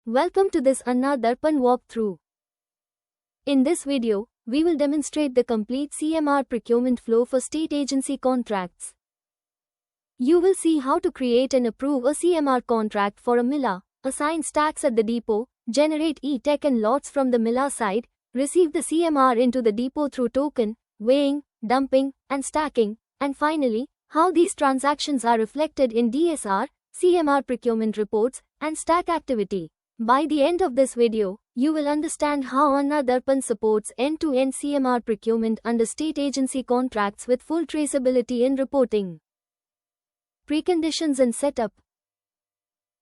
Welcome to this Anna Darpan walkthrough. In this video, we will demonstrate the complete CMR procurement flow for state agency contracts. You will see how to create and approve a CMR contract for a miller, assign stacks at the depot, generate e-tech and lots from the miller side, receive the CMR into the depot through token, weighing, dumping, and stacking, and finally, how these transactions are reflected in DSR, CMR procurement reports, and stack activity. By the end of this video, you will understand how Anna Darpan supports end-to-end CMR procurement under state agency contracts with full traceability and reporting. Preconditions and setup.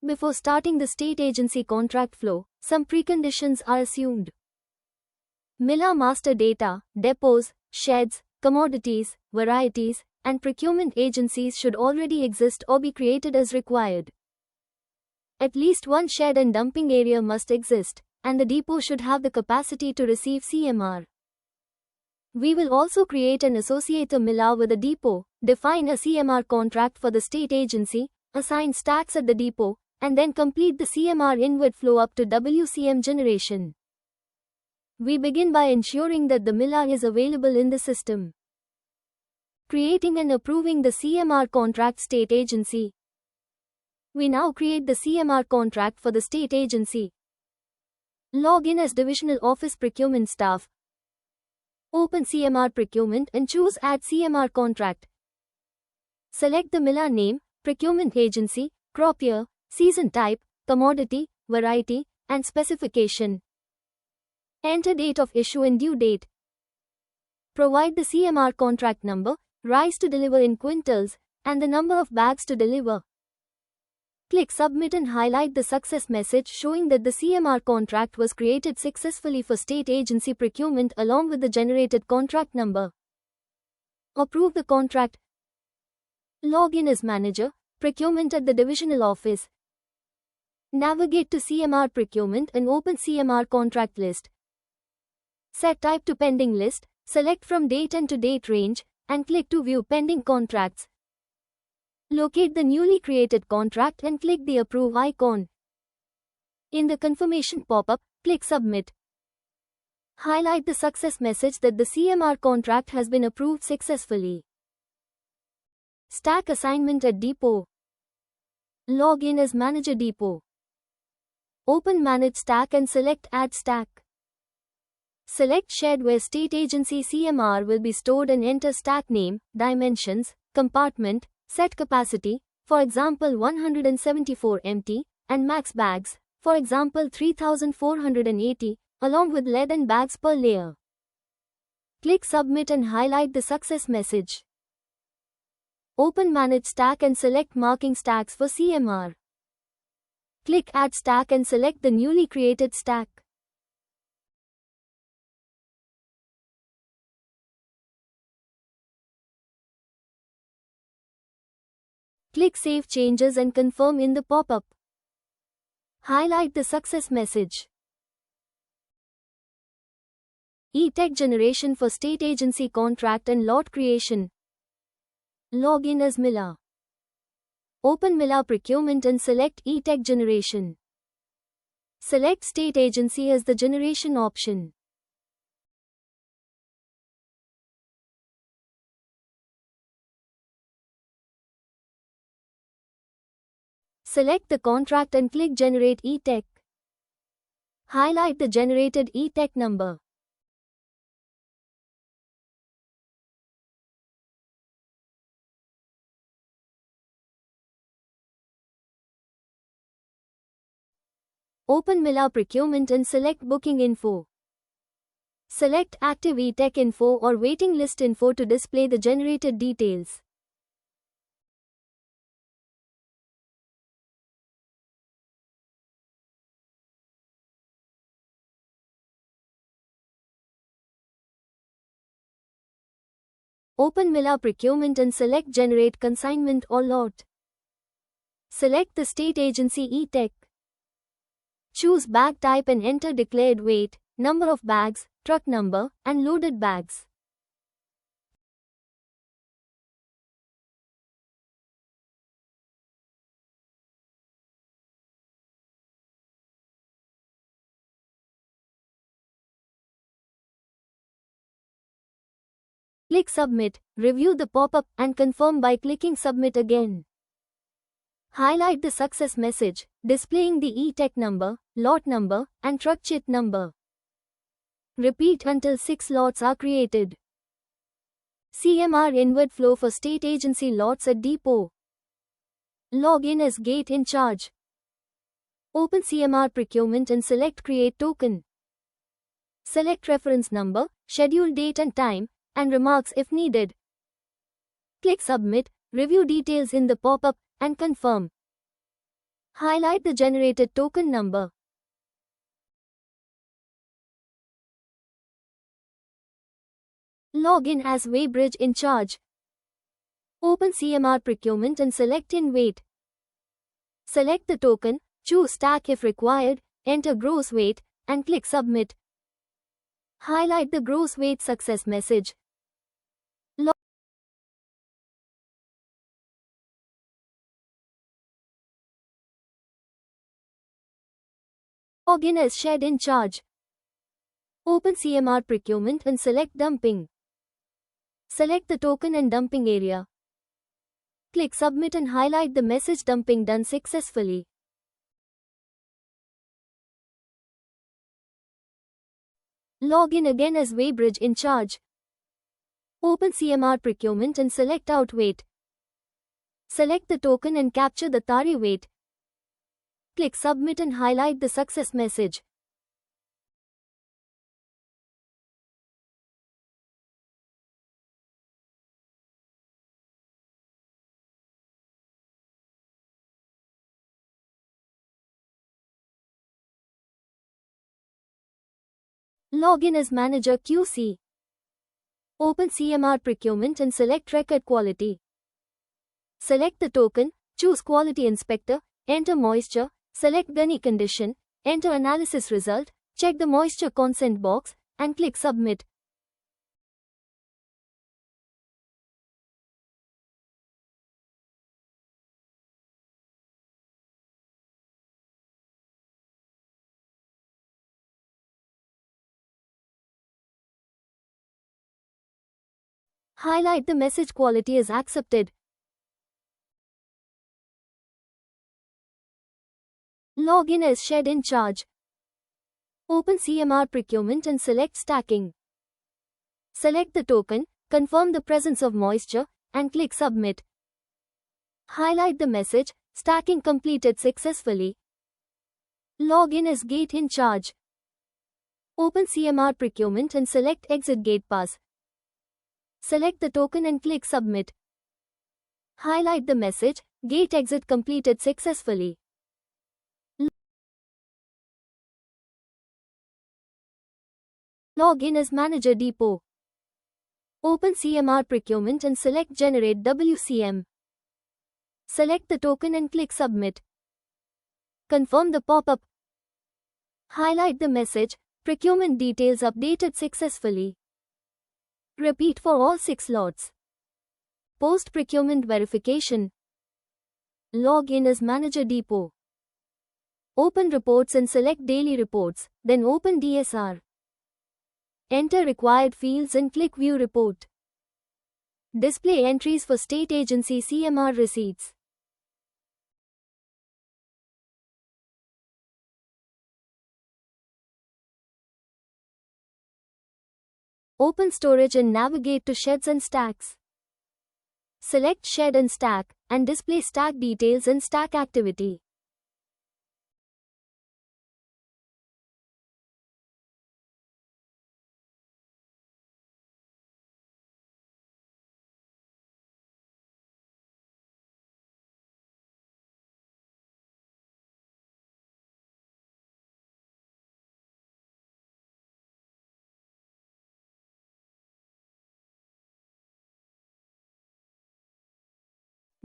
Before starting the state agency contract flow, some preconditions are assumed. Miller master data, depots, sheds, commodities, varieties, and procurement agencies should already exist or be created as required. At least one shed and dumping area must exist, and the depot should have the capacity to receive CMR. We will also create and associate a miller with a depot, define a CMR contract for the state agency, assign stacks at the depot, and then complete the CMR inward flow up to WCM generation. We begin by ensuring that the miller is available in the system. Creating and approving the CMR contract state agency. We now create the CMR contract for the state agency. Log in as Divisional Office Procurement Staff. Open CMR Procurement and choose Add CMR Contract. Select the miller name, procurement agency, crop year, season type, commodity, variety, and specification. Enter date of issue and due date. Provide the CMR contract number, rice to deliver in quintals, and the number of bags to deliver. Click Submit and highlight the success message showing that the CMR contract was created successfully for state agency procurement along with the generated contract number. Approve the contract. Log in as Manager, Procurement at the Divisional Office. Navigate to CMR Procurement and open CMR Contract List. Set Type to Pending List, select from Date and to Date range, and click to view pending contracts. Locate the newly created contract and click the Approve icon. In the confirmation pop-up, click Submit. Highlight the success message that the CMR contract has been approved successfully. Stack assignment at depot. Log in as Manager Depot. Open Manage Stack and select Add Stack. Select shed where state agency CMR will be stored and enter stack name, dimensions, compartment, set capacity, for example 174 empty, and max bags, for example 3480, along with lead and bags per layer. Click Submit and highlight the success message. Open Manage Stack and select Marking Stacks for CMR. Click Add Stack and select the newly created stack. Click Save Changes and confirm in the pop-up. Highlight the success message. E-tech generation for state agency contract and lot creation. Log in as miller. Open miller procurement and select e-tech generation. Select state agency as the generation option. Select the contract and click Generate e-tech. Highlight the generated e-tech number. Open miller procurement and select Booking Info. Select Active e-tech info or Waiting List info to display the generated details. Open miller procurement and select Generate Consignment or Lot. Select the state agency e-tech. Choose bag type and enter declared weight, number of bags, truck number, and loaded bags. Click Submit, review the pop-up and confirm by clicking Submit again. Highlight the success message, displaying the e-tech number, lot number, and truck chit number. Repeat until 6 lots are created. CMR inward flow for state agency lots at depot. Log in as gate in charge. Open CMR procurement and select Create Token. Select reference number, schedule date and time, and remarks if needed. Click Submit, review details in the pop-up, and confirm. Highlight the generated token number. Log in as Weighbridge in charge. Open CMR procurement and select in weight. Select the token, choose stack if required, enter gross weight, and click Submit. Highlight the gross weight success message. Log in as Shed in charge. Open CMR procurement and select Dumping. Select the token and dumping area. Click Submit and highlight the message Dumping done successfully. Log in again as Weighbridge in charge. Open CMR procurement and select Outweight. Select the token and capture the Tari weight. Click Submit and highlight the success message. Log in as Manager QC. Open CMR procurement and select Record Quality. Select the token, choose Quality Inspector, enter moisture, select Gunny condition, enter analysis result, check the moisture consent box, and click Submit. Highlight the message quality is accepted. Log in as Shed in charge. Open CMR procurement and select Stacking. Select the token, confirm the presence of moisture, and click Submit. Highlight the message, Stacking completed successfully. Log in as Gate in charge. Open CMR procurement and select Exit Gate Pass. Select the token and click Submit. Highlight the message, Gate Exit completed successfully. Log in as Manager Depot. Open CMR procurement and select Generate WCM. Select the token and click Submit. Confirm the pop-up. Highlight the message, Procurement details updated successfully. Repeat for all 6 lots. Post-procurement verification. Log in as Manager Depot. Open reports and select Daily Reports, then open DSR. Enter required fields and click View Report. Display entries for state agency CMR receipts. Open storage and navigate to sheds and stacks. Select shed and stack, and display stack details and stack activity.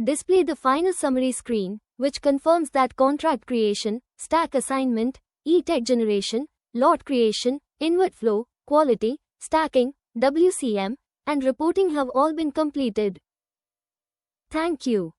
Display the final summary screen, which confirms that contract creation, stack assignment, e-tech generation, lot creation, inward flow, quality, stacking, WCM, and reporting have all been completed. Thank you.